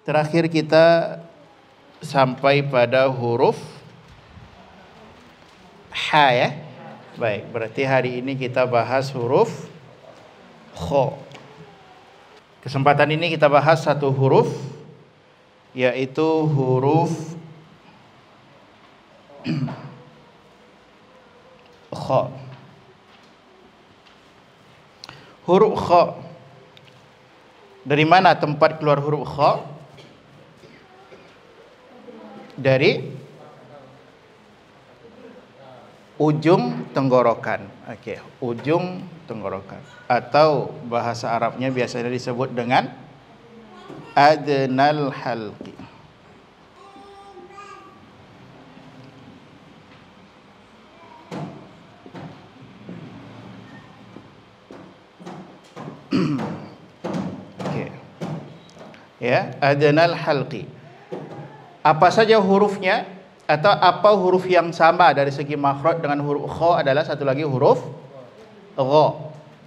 Terakhir kita sampai pada huruf ha ya. Baik, berarti hari ini kita bahas huruf kha. Kesempatan ini kita bahas satu huruf, yaitu huruf kha. Huruf kha. Dari mana tempat keluar huruf kha? Dari ujung tenggorokan. Okey, ujung tenggorokan. Atau bahasa Arabnya biasanya disebut dengan adnal halqi. Okey. Ya, adnal halqi. Apa saja hurufnya atau apa huruf yang sama dari segi makhraj dengan huruf kha adalah satu lagi huruf gha.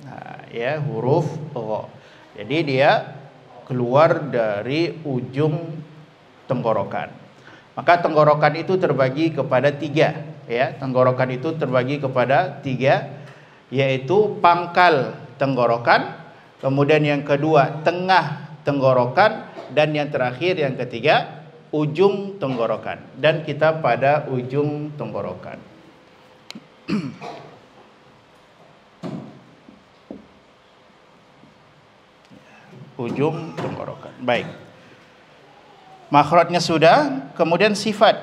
Nah, ya, huruf gha. Jadi dia keluar dari ujung tenggorokan. Maka tenggorokan itu terbagi kepada tiga, ya. Tenggorokan itu terbagi kepada tiga, yaitu pangkal tenggorokan, kemudian yang kedua tengah tenggorokan, dan yang terakhir yang ketiga ujung tenggorokan. Dan kita pada ujung tenggorokan. Ujung tenggorokan. Baik. Makhrajnya sudah, kemudian sifat.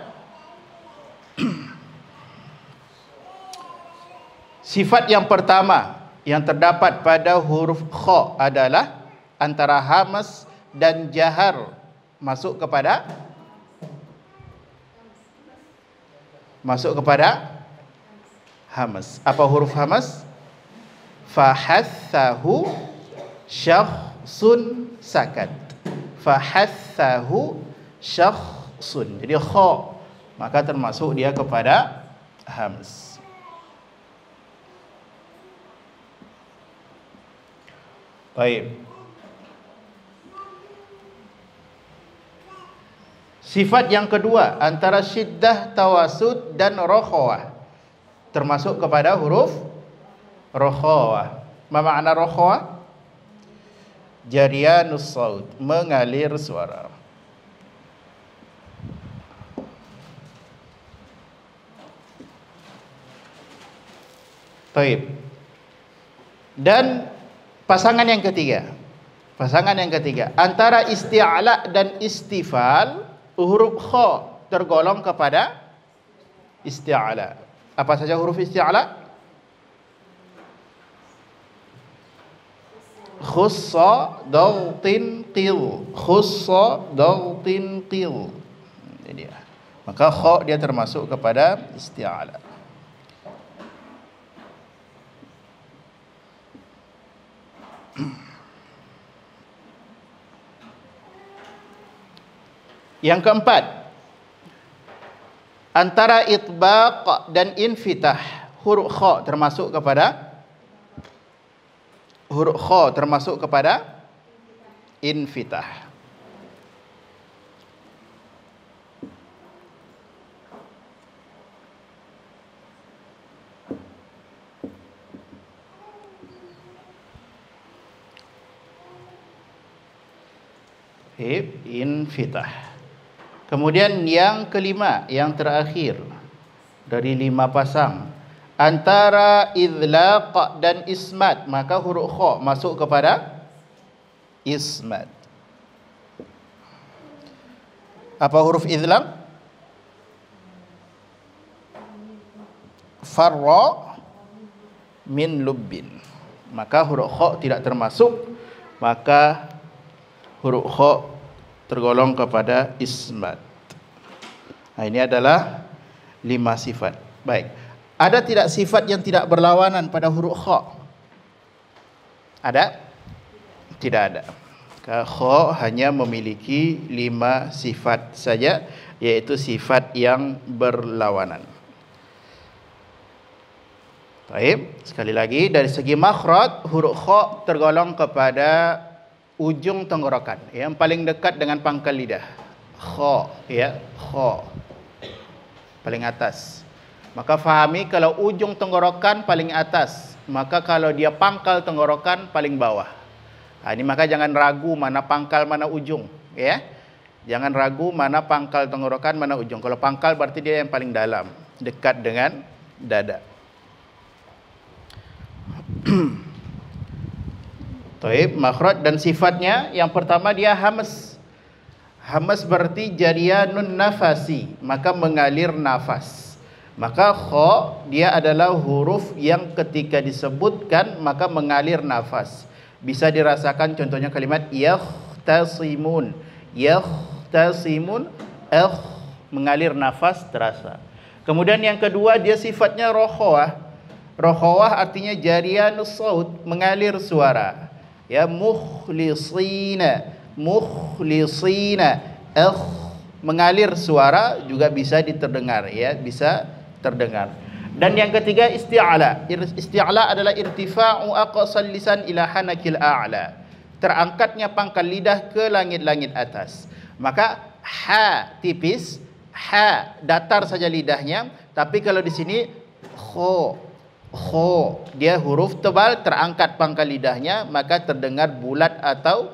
Sifat yang pertama yang terdapat pada huruf kha adalah antara hamas dan jahar masuk kepada hamas. Apa huruf hamas? Fahathahu syakhsun sakat. Fahathahu syakhsun. Jadi kha, maka termasuk dia kepada hamas. Baik. Sifat yang kedua antara syiddah, tawasud dan rokhawah termasuk kepada huruf rokhawah. Apa makna rokhawah? Jariyanus saut, mengalir suara. Baik. Dan pasangan yang ketiga antara isti'ala dan istifal, huruf kha tergolong kepada isti'ala. Apa saja huruf isti'ala? Khussa dawtin qil. Khussa dawtin qil. Ini dia. Maka kha dia termasuk kepada isti'ala. Yang keempat, antara itbaq dan infitah, huruf kha termasuk kepada infitah. Infitah. Kemudian yang kelima, yang terakhir dari 5 pasang, antara idlaq dan ismat, maka huruf kha masuk kepada ismat. Apa huruf idlaq? Farra min lubbin. Maka huruf kha tidak termasuk, maka huruf kha tergolong kepada ismat. Nah, ini adalah 5 sifat. Baik. Ada tidak sifat yang tidak berlawanan pada huruf kha? Ada? Tidak ada. Kha hanya memiliki 5 sifat saja, yaitu sifat yang berlawanan. Baik, sekali lagi dari segi makhraj huruf kha tergolong kepada ujung tenggorokan, yang paling dekat dengan pangkal lidah. Kha, ya, kha. Paling atas. Maka fahami kalau ujung tenggorokan paling atas, maka kalau dia pangkal tenggorokan paling bawah. Ini maka jangan ragu mana pangkal mana ujung, ya. Jangan ragu mana pangkal tenggorokan mana ujung. Kalau pangkal berarti dia yang paling dalam, dekat dengan dada. Taib, makhraj dan sifatnya yang pertama dia hamas. Hamas berarti jariyanun nafasi, maka mengalir nafas. Maka kha dia adalah huruf yang ketika disebutkan maka mengalir nafas. Bisa dirasakan contohnya kalimat yahtasimun. Yahtasimun, mengalir nafas terasa. Kemudian yang kedua dia sifatnya rokhawah. Rokhawah artinya jariyanus saut, mengalir suara. Ya, mukhlisina, mukhlisina, mengalir suara juga bisa diterdengar, ya, bisa terdengar. Dan yang ketiga isti'ala. Isti'ala adalah irtifa'u aqsal lisan ila hanakil a'la. Terangkatnya pangkal lidah ke langit-langit atas. Maka ha tipis, ha datar saja lidahnya, tapi kalau di sini kho, kho dia huruf tebal, terangkat pangkal lidahnya, maka terdengar bulat atau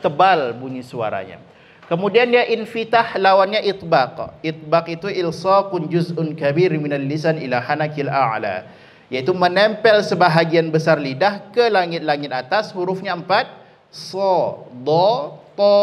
tebal bunyi suaranya. Kemudian dia infitah, lawannya itbaq. Itbaq itu ilsaqun juz'un kabir minal lisan ila hanakil a'la, yaitu menempel sebahagian besar lidah ke langit-langit atas. Hurufnya 4, so, do, to,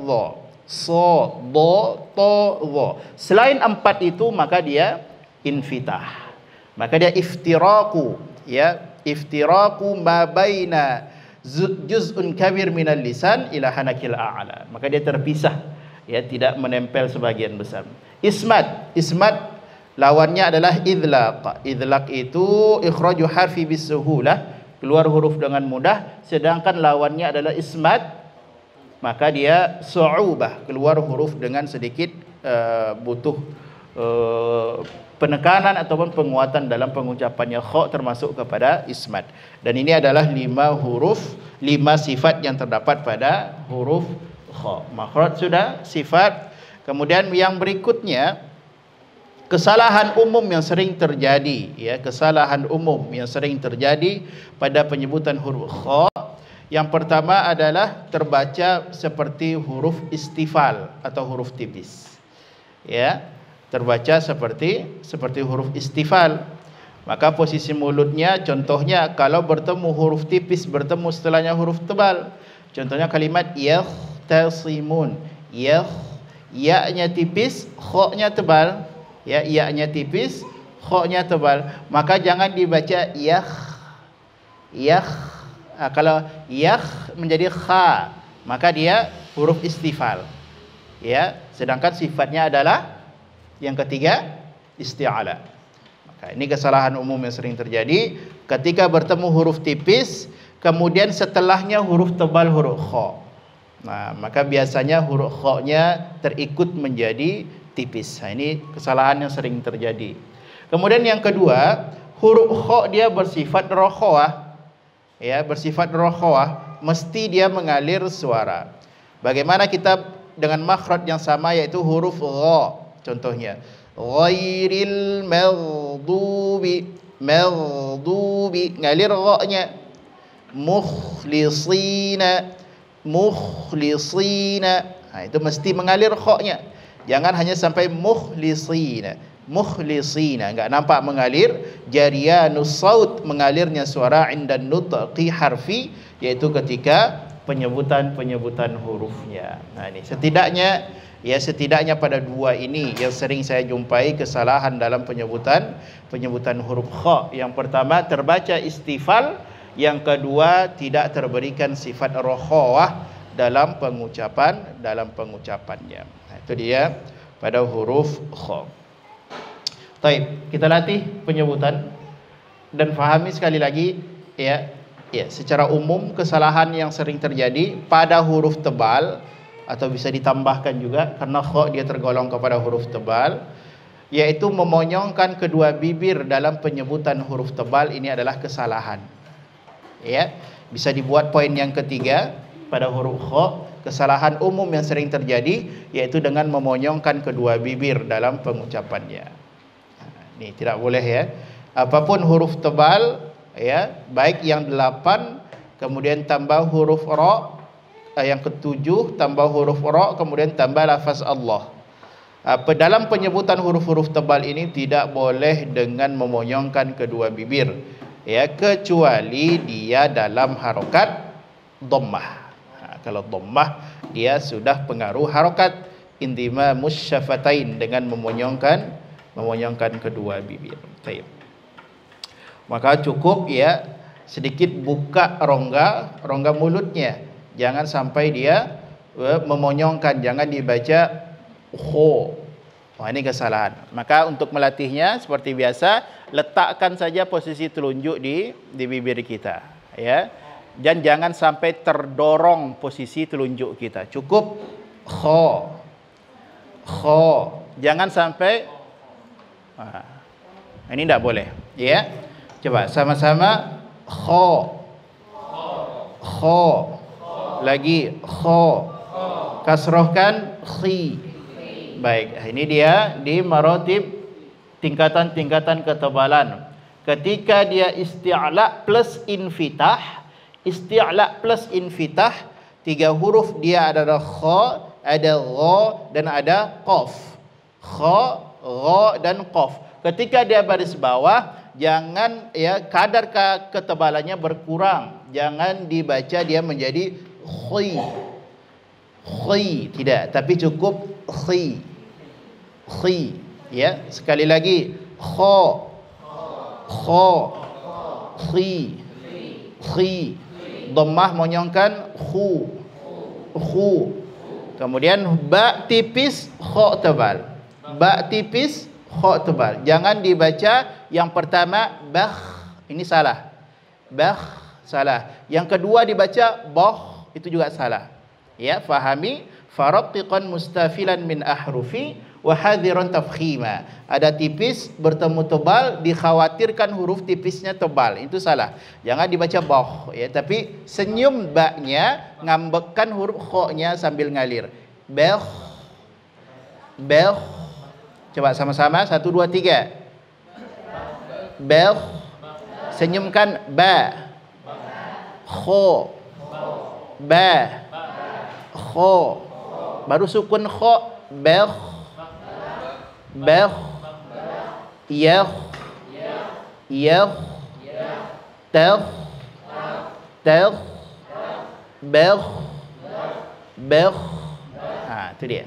dho. So, do, to, dho. Selain 4 itu maka dia infitah. Maka dia iftiraku, ya, iftiraku ma baina juz'un kabir minal lisan ila hanakil a'la. Maka dia terpisah, ya, tidak menempel sebagian besar. Ismat, ismat lawannya adalah idlaq. Idlaq itu ikhraju harfi bisuhulah, keluar huruf dengan mudah, sedangkan lawannya adalah ismat, maka dia su'ubah, keluar huruf dengan sedikit butuh penekanan ataupun penguatan dalam pengucapannya. Kha termasuk kepada ismat. Dan ini adalah 5 huruf, 5 sifat yang terdapat pada huruf kha. Makhraj sudah, sifat. Kemudian yang berikutnya kesalahan umum yang sering terjadi, ya, kesalahan umum yang sering terjadi pada penyebutan huruf kha. Yang pertama adalah terbaca seperti huruf istifal atau huruf tipis, ya, terbaca seperti huruf istifal. Maka posisi mulutnya, contohnya kalau bertemu huruf tipis bertemu setelahnya huruf tebal. Contohnya kalimat yahtasimun, ya-nya tipis, kha-nya tebal. Ya, ya-nya tipis, kha-nya tebal. Maka jangan dibaca yah. Kalau yah menjadi kha, maka dia huruf istifal. Ya, sedangkan sifatnya adalah yang ketiga isti'ala. Maka ini kesalahan umum yang sering terjadi ketika bertemu huruf tipis kemudian setelahnya huruf tebal, huruf kha. Nah, maka biasanya huruf kha-nya terikut menjadi tipis. Nah, ini kesalahan yang sering terjadi. Kemudian yang kedua, huruf kha dia bersifat rokhawah. Ya, bersifat rokhawah, mesti dia mengalir suara. Bagaimana kita dengan makhraj yang sama, yaitu huruf gha. Contohnya ghairil maghdubi, maghdubi ngalir gha-nya. Mukhlisina, mukhlisina, nah, itu mesti mengalir kha-nya. Jangan hanya sampai mukhlisina, mukhlisina, enggak nampak mengalir. Jariyanus saut, mengalirnya suara indan nutqi harfi, yaitu ketika penyebutan hurufnya. Nah, ini setidaknya pada 2 ini yang sering saya jumpai kesalahan dalam penyebutan huruf kha. Yang pertama terbaca istifal, yang kedua tidak terberikan sifat rokhawah dalam pengucapannya. Nah, itu dia pada huruf kha. Baik, kita latih penyebutan dan fahami sekali lagi, ya, secara umum kesalahan yang sering terjadi pada huruf tebal, atau bisa ditambahkan juga karena kha dia tergolong kepada huruf tebal, yaitu memonyongkan kedua bibir dalam penyebutan huruf tebal. Ini adalah kesalahan, ya. Bisa dibuat poin yang ketiga pada huruf kha, kesalahan umum yang sering terjadi yaitu dengan memonyongkan kedua bibir dalam pengucapannya. Ini tidak boleh ya. Apapun huruf tebal ya, baik yang 8 kemudian tambah huruf ra, yang ketujuh tambah huruf ra kemudian tambah lafaz Allah. Dalam penyebutan huruf-huruf tebal ini tidak boleh dengan memonyongkan kedua bibir ya, kecuali dia dalam harokat dhammah. Kalau dhammah dia sudah pengaruh harokat intimamus syafatain dengan memonyongkan kedua bibir. Baik. Maka cukup ya sedikit buka rongga mulutnya, jangan sampai dia memonyongkan, jangan dibaca kho. Wah, ini kesalahan. Maka untuk melatihnya seperti biasa, letakkan saja posisi telunjuk di bibir kita ya. Dan jangan sampai terdorong posisi telunjuk kita. Cukup kho. Jangan sampai ini tidak boleh ya. Coba sama-sama kho. Lagi kho. Kasrohkan khi. Baik, ini dia di maratib tingkatan-tingkatan ketebalan. Ketika dia isti'la plus infitah, tiga huruf dia ada kha, ada gha dan ada qaf. Kha, gha dan qaf. Ketika dia baris bawah, jangan ya kadar ketebalannya berkurang. Jangan dibaca dia menjadi khi. Tidak, tapi cukup khi ya. Sekali lagi kha, khi. Dhammah monyongkan khu. Kemudian ba tipis, kha tebal. Jangan dibaca yang pertama bakh, ini salah. Bakh salah. Yang kedua dibaca bah, itu juga salah. Ya, fahami faraqqiqan mustafilan min ahrufi wa hadiran tafkhima. Ada tipis bertemu tebal, dikhawatirkan huruf tipisnya tebal. Itu salah. Jangan dibaca bah ya, tapi senyum ba-nya, ngambekkan huruf kha-nya sambil ngalir. Bah. Coba sama-sama 1 2 3. Bah. Senyumkan ba. Kha. Ba. Kha. Baru sukun kha, bah. Yah. Tah. Bah. Itu dia.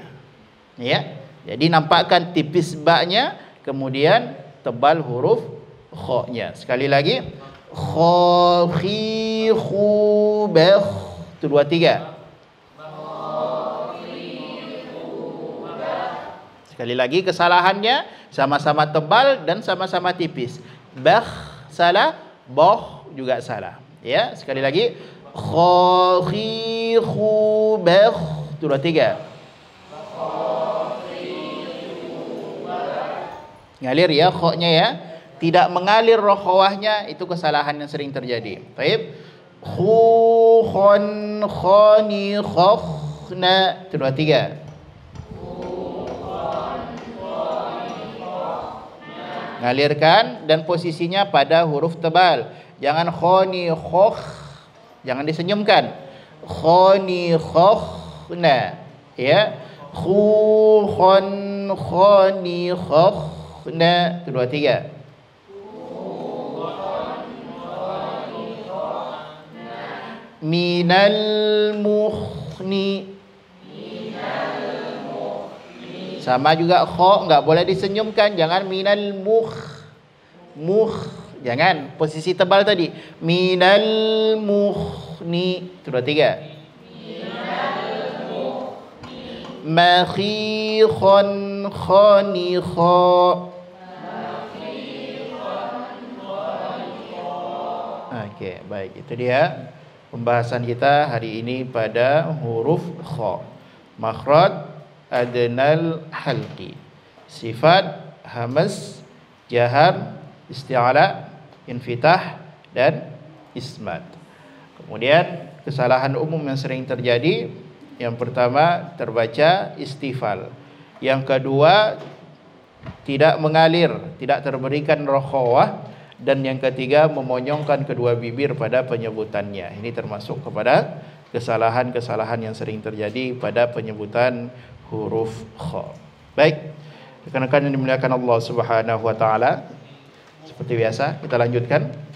Ya. Jadi nampakkan tipis ba-nya, kemudian tebal huruf kha-nya. Sekali lagi. Kha, khi, khu, bah. 1 2 3. Sekali lagi kesalahannya sama-sama tebal dan sama-sama tipis. Bah salah, boh juga salah. Ya, sekali lagi. Kha, khi, khu, bah. 1 2 3. Ngalir ya kha-nya ya. Tidak mengalir roh khawahnya, itu kesalahan yang sering terjadi. Baik. Khu, khon, khani, khokhna. 1 2 3. Ngalirkan dan posisinya pada huruf tebal. Jangan khoni khokh, jangan disenyumkan. Khoni khokhna ya. Khu, khon, khoni, khokhna. 1 2 3. Minal mukhni. Sama juga kha, enggak boleh disenyumkan. Jangan minal mukh, jangan. Posisi tebal tadi. Minal mukhni. 1 2 3. Makhi khon khani kha. Okey, baik. Itu dia pembahasan kita hari ini pada huruf kha. Makhraj adnal halqi, sifat hamaz, jahar, isti'ala, infitah dan ismat. Kemudian kesalahan umum yang sering terjadi, yang pertama terbaca istifal, yang kedua tidak mengalir, tidak terberikan rokhawah, dan yang ketiga memonyongkan kedua bibir pada penyebutannya. Ini termasuk kepada kesalahan-kesalahan yang sering terjadi pada penyebutan huruf kha. Baik, rekan-rekan yang dimuliakan Allah Subhanahu wa taala, seperti biasa kita lanjutkan.